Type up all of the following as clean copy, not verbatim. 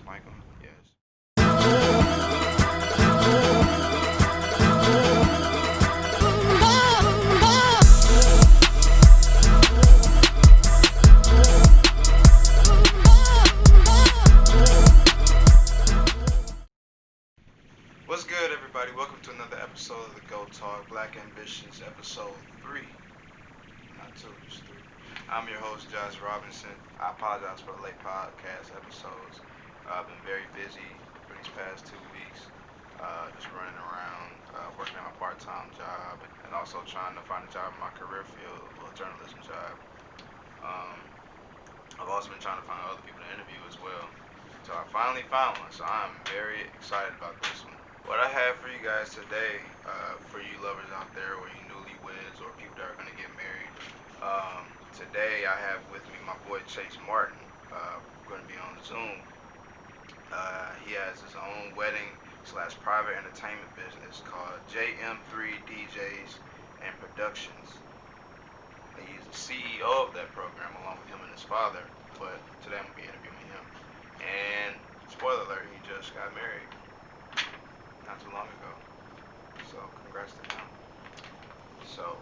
Michael? Yes. What's good, everybody? Welcome to another episode of the Go Talk Black Ambitions, episode 3. Not 2, just 3. I'm your host, Josh Robinson. I apologize for the late podcast episodes. I've been very busy for these past 2 weeks, just running around, working at my part-time job, and also trying to find a job in my career field, a journalism job. Um, I've also been trying to find other people to interview as well. So I finally found one, so I'm very excited about this one. What I have for you guys today, for you lovers out there, or you newlyweds, or people that are going to get married, today I have with me my boy Chase Martin. We're going to be on Zoom. He has his own wedding slash private entertainment business called JM3 DJs and Productions. He's the CEO of that program along with him and his father. But today I'm going to be interviewing him. And spoiler alert, he just got married not too long ago. So congrats to him. So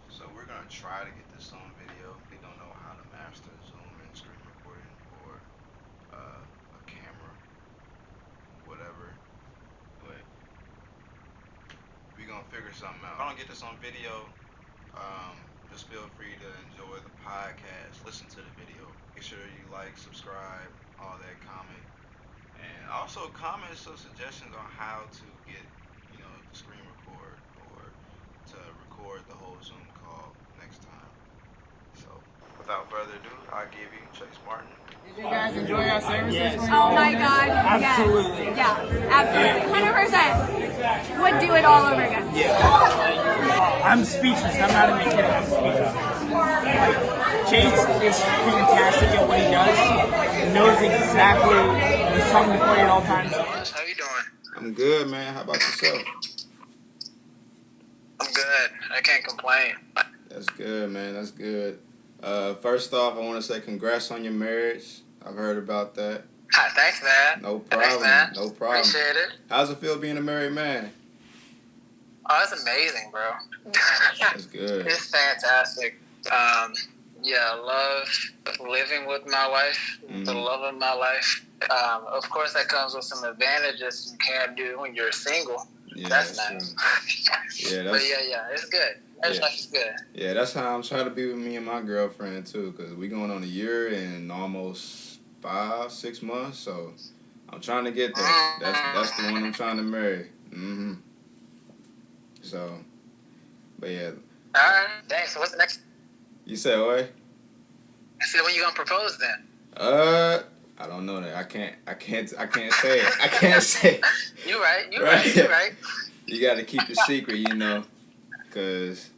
so we're gonna try to get this on video. We don't know how to master Zoom and screen recording or a camera, whatever. But we're gonna figure something out. If I don't get this on video, just feel free to enjoy the podcast, listen to the video. Make sure you like, subscribe, all that, comment. And also comment some suggestions on how to get, the screen record or to record the whole Zoom call next time. So, without further ado, I'll give you Chase Martin. Did you guys enjoy our services? Yes. Oh my God. Absolutely. Yes. Yeah, absolutely. 100%. Would do it all over again. Yeah. I'm speechless. I'm not even kidding. I'm speechless. Chase is fantastic at what he does. He knows exactly the song to play at all times. How you doing? I'm good, man. How about yourself? I'm good. I can't complain. That's good, man. That's good. First off, I want to say congrats on your marriage. I've heard about that. Hi, thanks, man. No problem. Thanks, man. No problem. Appreciate it. How's it feel being a married man? Oh, that's amazing, bro. That's good. It's fantastic. Yeah, I love living with my wife, the love of my life. Of course, that comes with some advantages you can't do when you're single. Yeah, that's nice. Yeah, but yeah, it's good. Everything's good. Yeah, that's how I'm trying to be with me and my girlfriend too, because we going on a year and almost 5-6 months, so I'm trying to get there. That's the one I'm trying to marry. So, but yeah. All right. Thanks. So what's the next? You said what? I said, when you gonna propose then? I don't know that. I can't say it. I can't say it. You're right. You got to keep it secret, because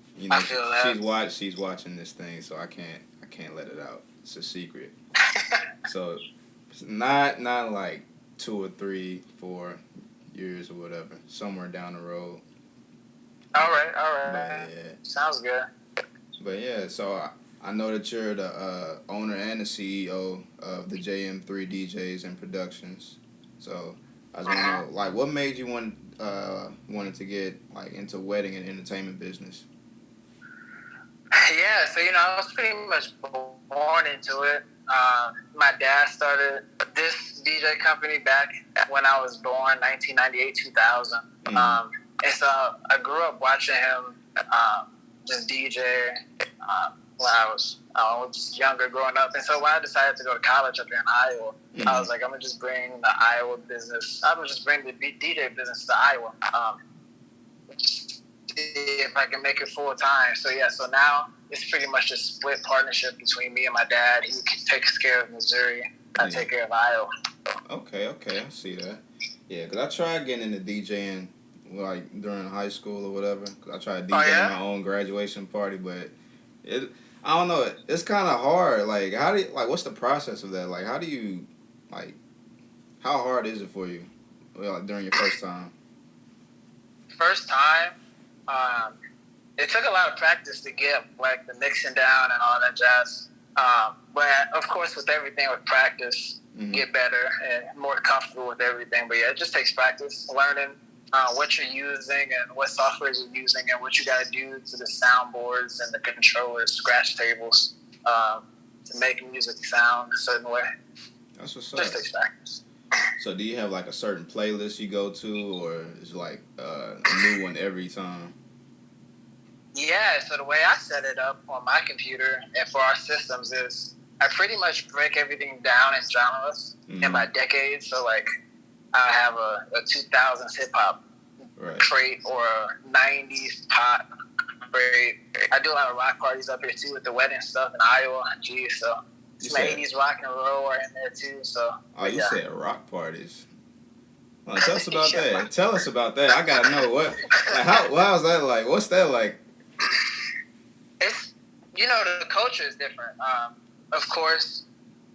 she's watching this thing, so I can't let it out. It's a secret. So it's not like 2 or 3, 4 years or whatever, somewhere down the road. All right. But, yeah. Sounds good. But yeah, so I know that you're the owner and the CEO of the JM3 DJs and Productions. So I just want to know, like, what made you wanted to get into wedding and entertainment business? Yeah, so I was pretty much born into it. My dad started this DJ company back when I was born, 1998, 2000. And so I grew up watching him just DJ when I was just younger growing up. And so when I decided to go to college up here in Iowa, I was like, I'm going to just bring the Iowa business. I'm going to just bring the DJ business to Iowa. If I can make it full time. So now it's pretty much a split partnership between me and my dad. He takes care of Missouri. I take care of Iowa. Okay, I see that. Yeah, because I tried getting into DJing during high school or whatever. Cause I tried DJing my own graduation party, but I don't know. It's kind of hard. Like, what's the process of that? Like, how hard is it for you during your first time? First time, it took a lot of practice to get the mixing down and all that jazz. But of course, with everything with practice, get better and more comfortable with everything. But yeah, it just takes practice, learning what you're using and what software you're using and what you got to do to the soundboards and the controllers, scratch tables, to make music sound a certain way. That's what's up. Just takes practice. So do you have like a certain playlist you go to, or is it like a new one every time? Yeah, so the way I set it up on my computer and for our systems is I pretty much break everything down in genres and by decades. So like I have a 2000s hip hop crate or a 90s pop crate. I do a lot of rock parties up here too with the wedding stuff in Iowa. So some 80s rock and roll are in there too. So you said rock parties. Well, tell us about that. Tell us about that. I gotta know what. Like, how's that like? What's that like? It's the culture is different. Of course,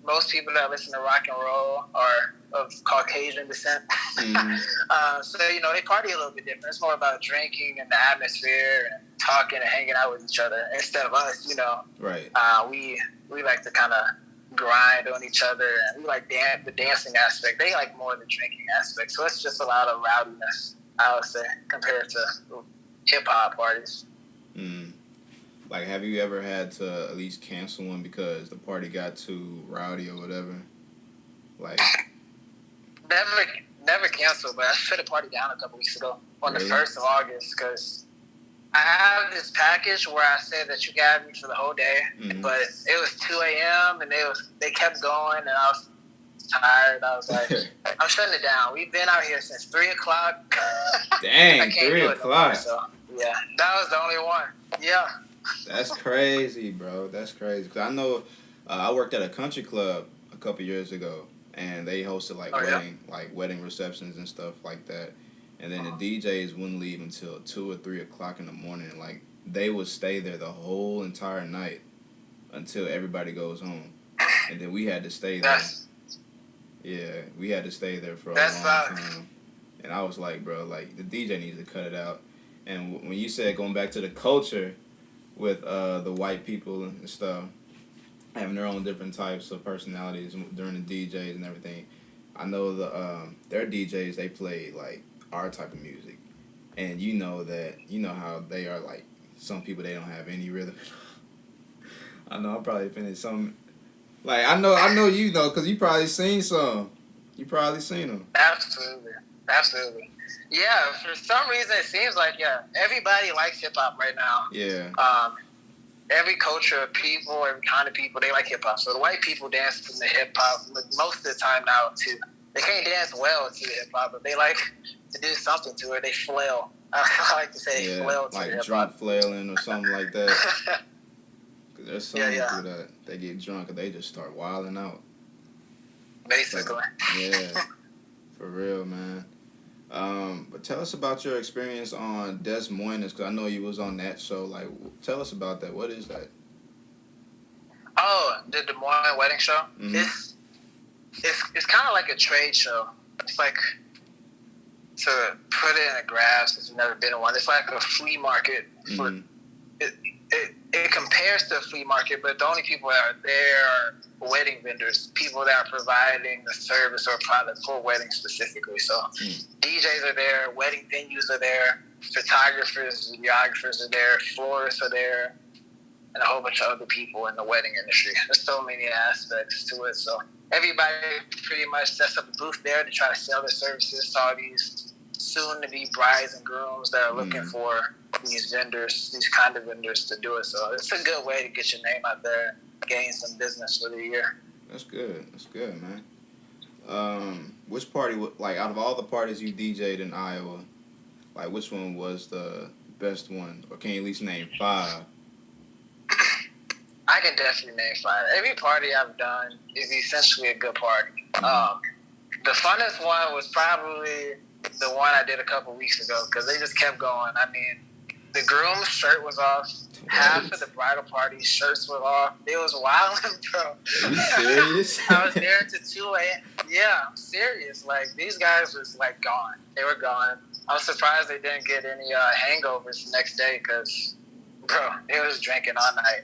most people that listen to rock and roll are of Caucasian descent. So they party a little bit different. It's more about drinking and the atmosphere and talking and hanging out with each other instead of us. Right. We like to kind of grind on each other, and we like the dancing aspect. They like more the drinking aspect. So it's just a lot of rowdiness, I would say, compared to hip hop parties. Like, have you ever had to at least cancel one because the party got too rowdy or whatever? Like, never canceled, but I shut the party down a couple weeks ago on the 1st of August because I have this package where I said that you got me for the whole day, but it was 2 a.m. and they kept going, and I was tired. I was like, I'm shutting it down. We've been out here since 3 o'clock. Dang, I can't 3 do o'clock. It no more, so yeah, that was the only one. Yeah. That's crazy, bro. That's crazy. Cause I know I worked at a country club a couple years ago, and they hosted wedding receptions and stuff like that. And then the DJs wouldn't leave until 2 or 3 o'clock in the morning. Like, they would stay there the whole entire night until everybody goes home, and then we had to stay there. We had to stay there for a long time. And I was like, bro, like, the DJ needs to cut it out. And when you said going back to the culture with the white people and stuff, having their own different types of personalities during the DJs and everything, I know their DJs, they play like our type of music, and you know how they are. Like, some people, they don't have any rhythm. I know I'm probably offended some. Like, I know you know, because you probably seen some. You probably seen them. Absolutely. Yeah, for some reason it seems like everybody likes hip hop right now. Yeah. Every culture of people, every kind of people, they like hip hop. So the white people dance to the hip hop most of the time now too. They can't dance well to hip hop, but they like to do something to it. They flail. I like to say they flail to like hip hop. drunk flailing or something like that. Cause there's some people that they get drunk and they just start wilding out. Basically. So, yeah, for real, man. But tell us about your experience on Des Moines, because I know you was on that show. Like, tell us about that. What is that? Oh, the Des Moines wedding show? It's kind of like a trade show. It's like, to put it in a graph, since you've never been to one, it's like a flea market. It compares to a flea market, but the only people that are there are wedding vendors, people that are providing the service or product for weddings specifically. So DJs are there, wedding venues are there, photographers, videographers are there, florists are there, and a whole bunch of other people in the wedding industry. There's so many aspects to it. So everybody pretty much sets up a booth there to try to sell their services to all these soon-to-be brides and grooms that are looking for these vendors, these kind of vendors to do it. So it's a good way to get your name out there, gain some business for the year. That's good, man. Which party, like, out of all the parties you DJ'd in Iowa, like, which one was the best one? Or can you at least name 5? I can definitely name 5. Every party I've done is essentially a good party. The funnest one was probably the one I did a couple weeks ago, because they just kept going. I mean, the groom's shirt was off. Half of the bridal party's shirts were off. It was wild, bro. Are you serious? I was there until 2 a.m. Yeah, I'm serious. Like, these guys was, like, gone. They were gone. I was surprised they didn't get any hangovers the next day, because, bro, they was drinking all night.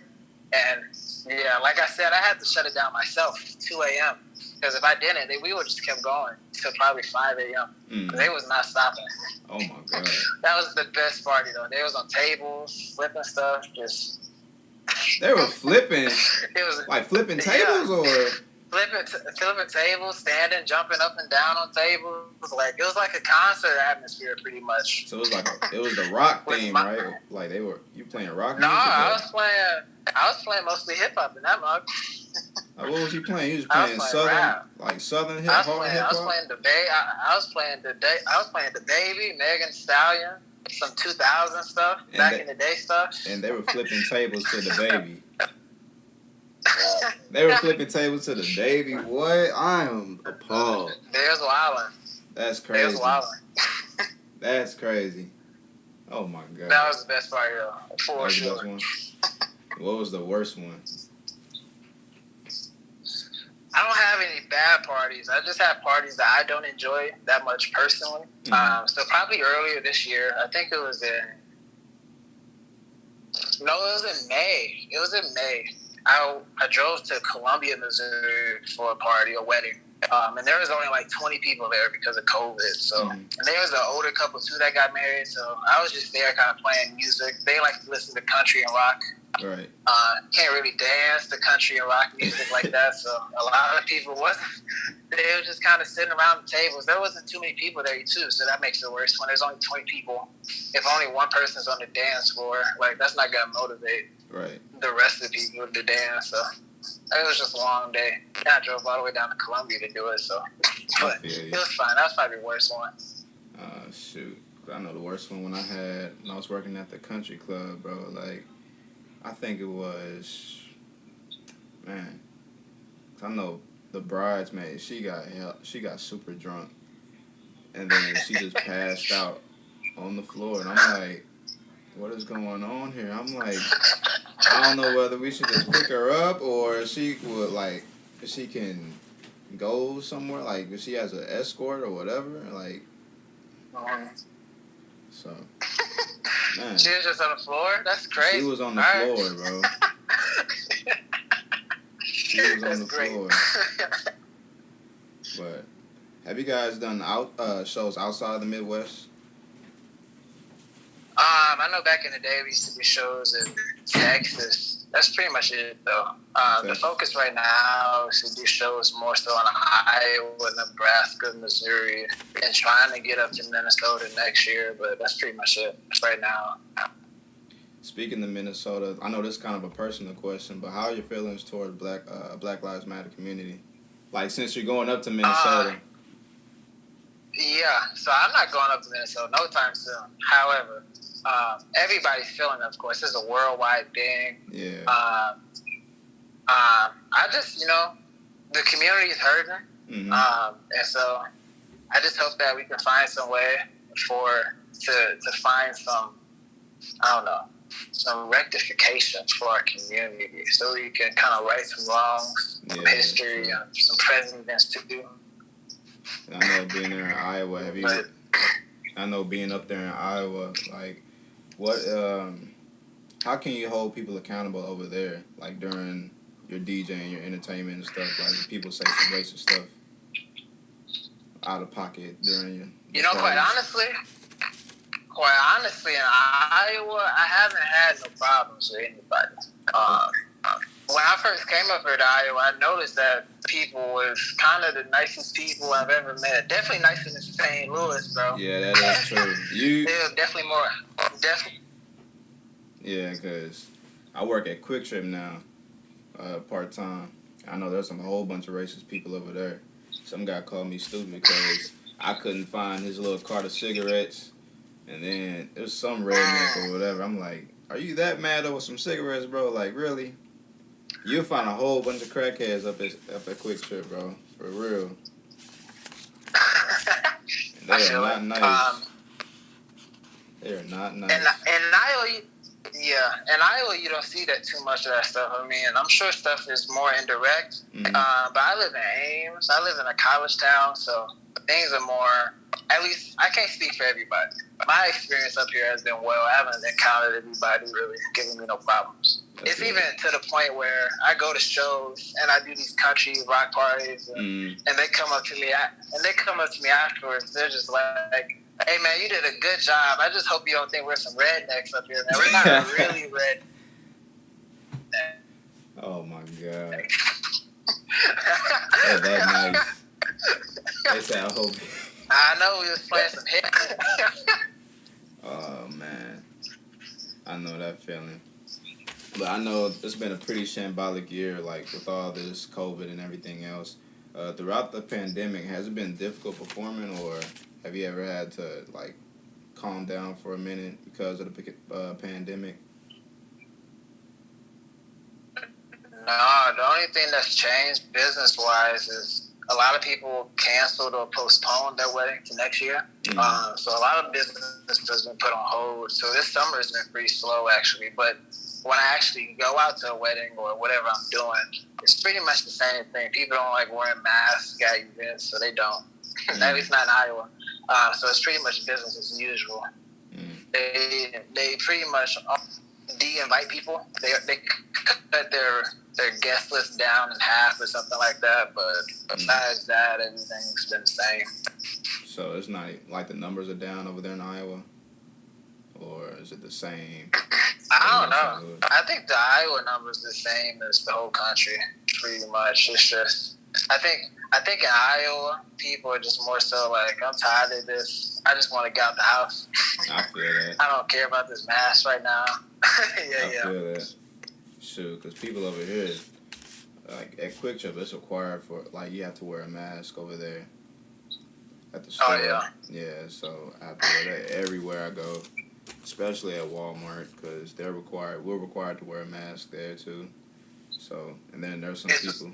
And, yeah, like I said, I had to shut it down myself, 2 a.m. Because if I didn't, we would just kept going till probably 5 a.m. They was not stopping. Oh my god. That was the best party though. They was on tables, flipping stuff, just. They were flipping. It was like flipping tables or. Flipping tables, standing, jumping up and down on tables. It was like a concert atmosphere, pretty much. So it was the rock theme, right? Like you playing rock music? No, I was playing mostly hip hop in that mug. What was you playing? You was playing southern, rap. like southern hip hop. I was playing the Baby, Megan Thee Stallion, some 2000 stuff, in the day stuff. And they were flipping tables to the Baby. They were flipping tables to the Baby. What? I am appalled. There's wildin'. That's crazy. There's wildin'. That's crazy. Oh my god. That was the best part, though, for sure. What was the worst one? I don't have any bad parties. I just have parties that I don't enjoy that much personally. So probably earlier this year, I think it was in May. It was in May. I drove to Columbia, Missouri for a wedding. And there was only like 20 people there because of COVID. So, and there was an older couple too that got married. So I was just there kind of playing music. They like to listen to country and rock. Right. Can't really dance to country and rock music like that. So a lot of people they were just kind of sitting around the tables. There wasn't too many people there too. So that makes it worse when there's only 20 people. If only one person's on the dance floor, that's not going to motivate the rest of the people to dance. So it was just a long day. And I drove all the way down to Columbia to do it. So, but it was fine. That was probably the worst one. Shoot. I know the worst one when I was working at the country club, bro. Like, I think it was, man, I know the bridesmaid, she got super drunk. And then she just passed out on the floor. And I'm like, what is going on here? I'm like, I don't know whether we should just pick her up or she can go somewhere, like if she has an escort or whatever, like. So, man. She was just on the floor? That's crazy. She was on the floor, bro. She was on the floor. But have you guys done shows outside of the Midwest? I know back in the day we used to do shows in Texas. That's pretty much it, though. The focus right now is to do shows more so in Iowa, Nebraska, Missouri, and trying to get up to Minnesota next year. But that's pretty much it right now. Speaking of Minnesota, I know this is kind of a personal question, but how are your feelings towards Black Lives Matter community? Like, since you're going up to Minnesota. Yeah, so I'm not going up to Minnesota no time soon. However, everybody's feeling it, of course. This is a worldwide thing. Yeah. I just, the community is hurting. Mm-hmm. And so I just hope that we can find some way to find some, some rectification for our community so we can kind of right some wrongs, some history, some presidents to do. I know being there in Iowa, I know being up there in Iowa, like, how can you hold people accountable over there, like during your DJing, your entertainment and stuff, like if people say some racist stuff out of pocket during your quite honestly, in Iowa, I haven't had no problems with anybody. When I first came up here to Iowa, I noticed that people was kind of the nicest people I've ever met. Definitely nicer than St. Louis, bro. Yeah, that is true. They're definitely more. Definitely. Yeah, because I work at Quick Trip now, part-time. I know there's a whole bunch of racist people over there. Some guy called me stupid because I couldn't find his little cart of cigarettes. And then it was some redneck or whatever. I'm like, are you that mad over some cigarettes, bro? Like, really? You'll find a whole bunch of crackheads up at Quick Trip, bro. For real. And they are not nice. They are not nice. And Iowa, in Iowa, you don't see that too much of that stuff. I mean, I'm sure stuff is more indirect. Mm-hmm. But I live in Ames. I live in a college town, so things are more. At least I can't speak for everybody. My experience up here has been well. I haven't encountered anybody really giving me no problems. It's even to the point where I go to shows and I do these country rock parties, and they come up to me afterwards. They're just like, "Hey man, you did a good job. I just hope you don't think we're some rednecks up here, man. We're not really red." Oh my god. Oh, that nice. They said, I hope. I know we was playing some hip. Oh man, I know that feeling. But I know it's been a pretty shambolic year, like with all this COVID and everything else. Throughout the pandemic, has it been difficult performing, or have you ever had to like calm down for a minute because of the pandemic? No, the only thing that's changed business-wise is a lot of people canceled or postponed their wedding to next year. So a lot of business has been put on hold. So this summer has been pretty slow, actually. But when I actually go out to a wedding or whatever I'm doing, it's pretty much the same thing. People don't like wearing masks at events, so they don't. At least not in Iowa. So it's pretty much business as usual. They pretty much de-invite people. They cut their guest list down in half or something like that. But besides that, everything's been the same. So it's not like the numbers are down over there in Iowa, or is it the same? I don't know. I think the Iowa number is the same as the whole country, pretty much. It's just, I think in Iowa, people are just more so like, I'm tired of this. I just want to get out the house. I feel that. I don't care about this mask right now. I feel that. Shoot, because people over here, like at Quick Trip, it's required for, like, you have to wear a mask over there at the store. Oh, yeah. Yeah, so I have to wear that everywhere I go, especially at Walmart, because we're required to wear a mask there, too. So, and then there's some people.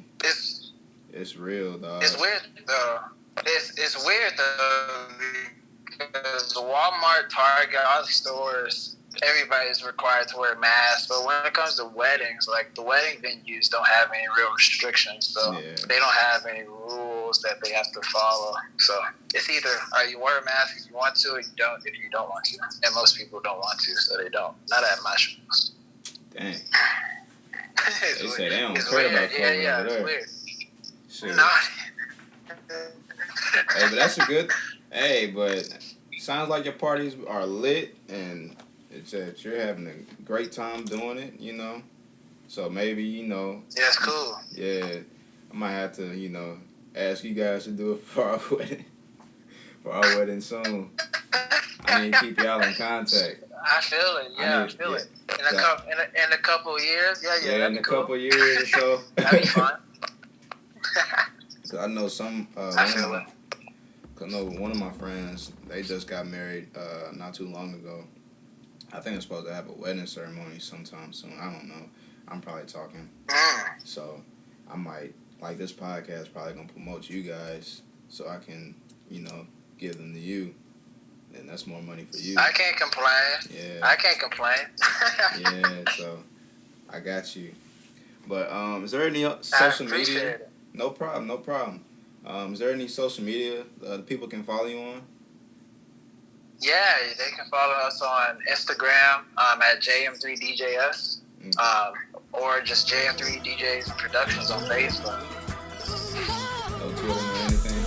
It's real, dog. It's weird, though. It's weird, though, because Walmart, Target, all the stores, everybody's required to wear masks. But when it comes to weddings, like the wedding venues don't have any real restrictions. So they don't have any rules that they have to follow. So it's either you wear a mask if you want to, or you don't if you don't want to. And most people don't want to, so they don't. Not at my shows. Dang. They say they don't care about COVID. Yeah, it's weird. Shit. No. Hey, but that's a good. Hey, but sounds like your parties are lit, and it's that you're having a great time doing it. You know, so maybe Yeah, it's cool. Yeah, I might have to ask you guys to do it for our wedding. For our wedding soon. I need to keep y'all in contact. I feel it. Yeah, I feel it. In a couple of years. Yeah, in a couple of years or so. That'd be fun. Cause I know some. I feel it. Cause I know one of my friends. They just got married not too long ago. I think they're supposed to have a wedding ceremony sometime soon. I don't know. I'm probably talking. So I might, like, this podcast probably gonna promote you guys, so I can give them to you. And that's more money for you. I can't complain. Yeah. I can't complain. Yeah, so I got you. But is there any social media? It. No problem. Is there any social media that people can follow you on? Yeah, they can follow us on Instagram at JM3DJS or just JM3DJs Productions on Facebook. No Twitter or anything?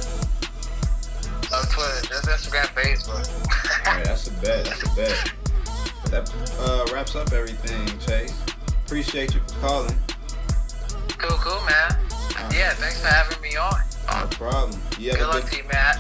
No Twitter, just Instagram, Facebook. All right, that's a bet. But that wraps up everything, Chase. Appreciate you for calling. Cool, man. Yeah, thanks for having me on. No problem. Good luck to you, Matt.